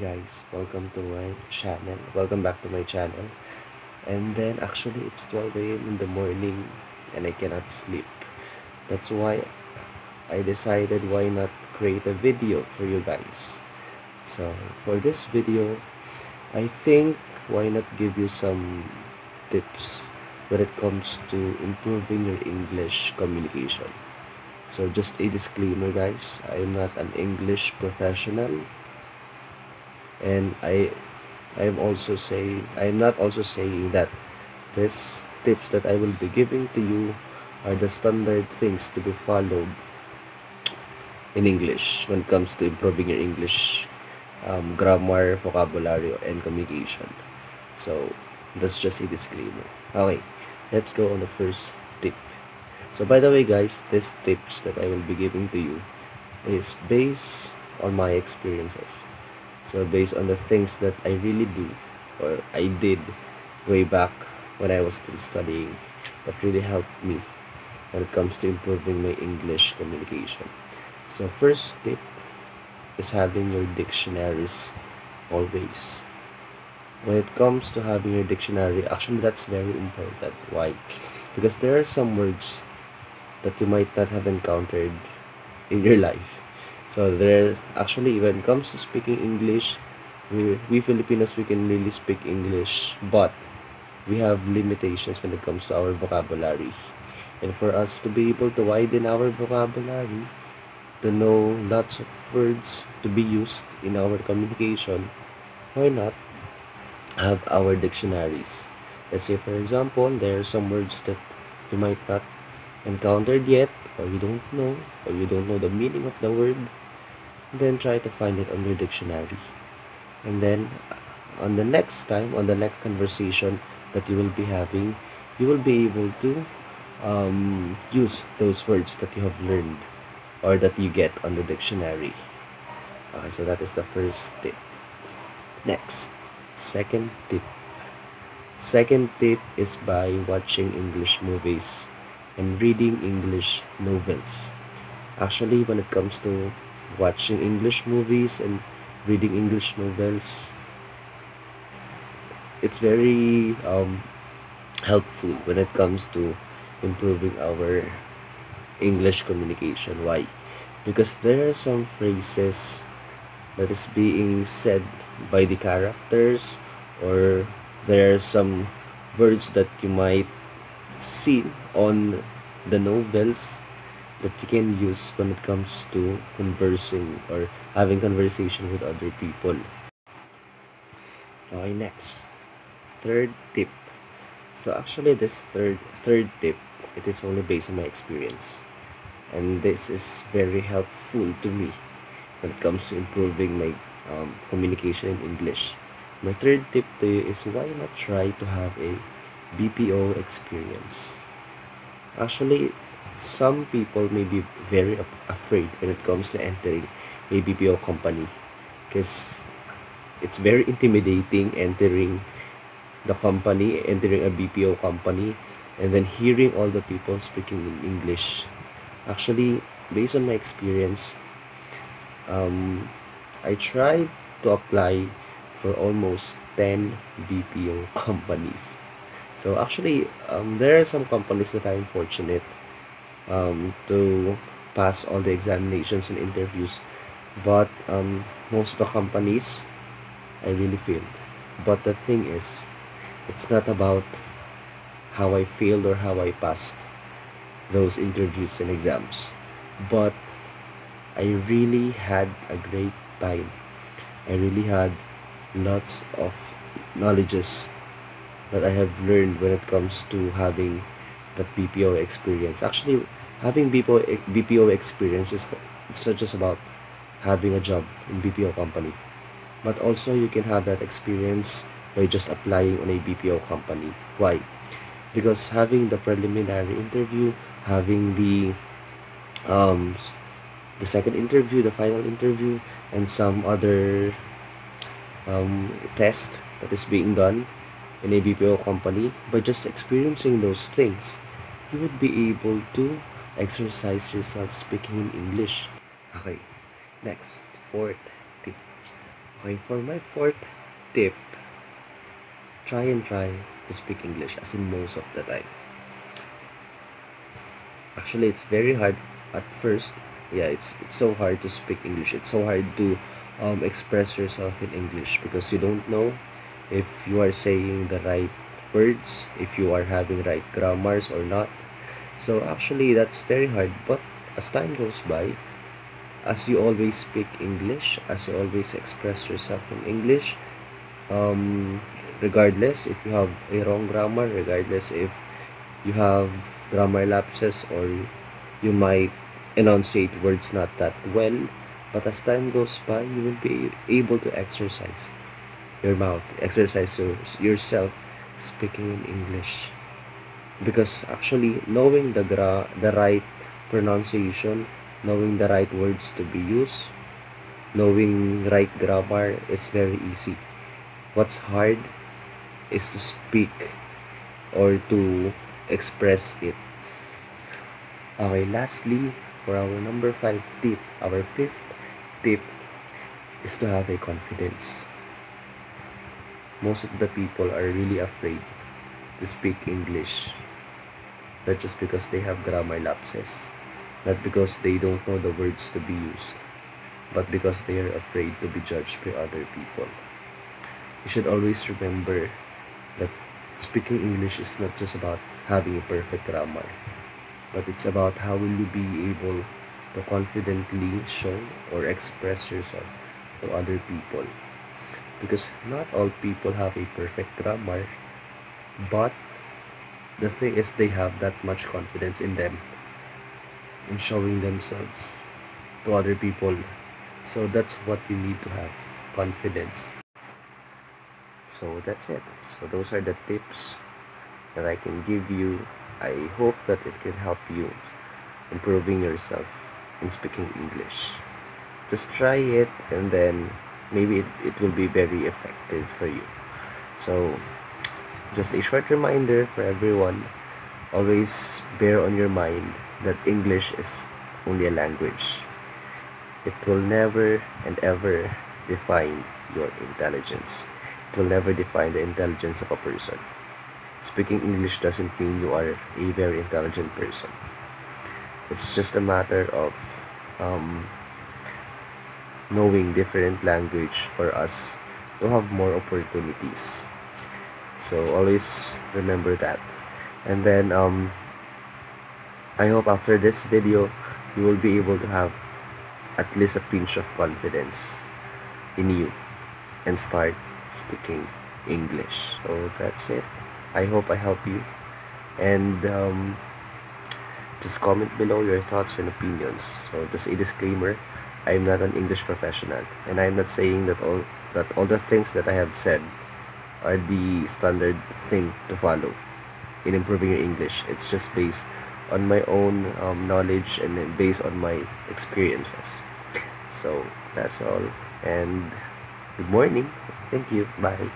guys, welcome to my channel. Welcome back to my channel. And then actually it's 12 a.m. in the morning and I cannot sleep. That's why I decided why not create a video for you guys. So for this video, I think why not give you some tips when it comes to improving your English communication. So just a disclaimer guys, I am not an English professional and I'm not also saying that these tips that I will be giving to you are the standard things to be followed in English when it comes to improving your English grammar, vocabulary, and communication. So that's just a disclaimer. Okay, let's go on the first tip. So by the way guys, these tips that I will be giving to you is based on my experiences. So based on the things that I really do or I did way back when I was still studying, that really helped me when it comes to improving my English communication. So first tip is having your dictionaries always. When it comes to having your dictionary, actually that's very important. Why? Because there are some words that you might not have encountered in your life. So there actually when it comes to speaking English, we Filipinos we can really speak English, but we have limitations when it comes to our vocabulary. And for us to be able to widen our vocabulary, to know lots of words to be used in our communication, why not have our dictionaries? Let's say for example, there are some words that you might not encountered yet, or you don't know the meaning of the word, then try to find it on your dictionary. And then on the next conversation that you will be having, you will be able to use those words that you have learned or that you get on the dictionary. Okay, so that is the first tip. Next, second tip. Second tip is by watching English movies and reading English novels. Actually, when it comes to watching English movies and reading English novels, it's very helpful when it comes to improving our English communication. Why? Because there are some phrases that is being said by the characters, or there are some words that you might see on the novels that you can use when it comes to conversing or having conversation with other people. Okay, next. Third tip. So actually this third tip, it is only based on my experience. And this is very helpful to me when it comes to improving my communication in English. My third tip to you is why not try to have a BPO experience. Actually, some people may be very afraid when it comes to entering a BPO company because it's very intimidating entering a BPO company, and then hearing all the people speaking in English. Actually, based on my experience, I tried to apply for almost 10 BPO companies. So actually, there are some companies that I'm fortunate to pass all the examinations and interviews, but most of the companies I really failed. But the thing is, it's not about how I failed or how I passed those interviews and exams, but I really had a great time. I really had lots of knowledges that I have learned when it comes to having that BPO experience. Actually, having BPO experience is it's not just about having a job in BPO company, but also you can have that experience by just applying on a BPO company. Why? Because having the preliminary interview, having um the second interview, the final interview, and some other test that is being done in a BPO company, by just experiencing those things, you would be able to exercise yourself speaking in English. Okay, next, fourth tip. Okay, for my fourth tip, try to speak English, as in most of the time. Actually, it's very hard at first. Yeah, it's so hard to speak English. It's so hard to express yourself in English because you don't know if you are saying the right words, if you are having right grammars or not. So actually, that's very hard. But as time goes by, as you always speak English, as you always express yourself in English, um, regardless if you have a wrong grammar, regardless if you have grammar lapses, or you might enunciate words not that well, but as time goes by, you will be able to exercise your mouth, exercise yourself speaking in English. Because actually, knowing the right pronunciation, knowing the right words to be used, knowing right grammar is very easy. What's hard is to speak or to express it. Okay, lastly, for our number 5 tip, our fifth tip is to have a confidence. Most of the people are really afraid to speak English, not just because they have grammar lapses, not because they don't know the words to be used, but because they are afraid to be judged by other people. You should always remember that speaking English is not just about having a perfect grammar, but it's about how will you be able to confidently show or express yourself to other people. Because not all people have a perfect grammar, but the thing is they have that much confidence in them in showing themselves to other people. So that's what you need to have, confidence. So that's it. So those are the tips that I can give you. I hope that it can help you improving yourself in speaking English. Just try it, and then maybe it will be very effective for you. So just a short reminder for everyone, always bear on your mind that English is only a language. It will never and ever define your intelligence. It will never define the intelligence of a person. Speaking English doesn't mean you are a very intelligent person. It's just a matter of um, knowing different language for us to have more opportunities. So always remember that. And then I hope after this video you will be able to have at least a pinch of confidence in you and start speaking English. So that's it. I hope I help you, and just comment below your thoughts and opinions. So just a disclaimer, I am not an English professional, and I am not saying that all the things that I have said are the standard thing to follow in improving your English. It's just based on my own knowledge and then based on my experiences. So that's all, and good morning. Thank you. Bye.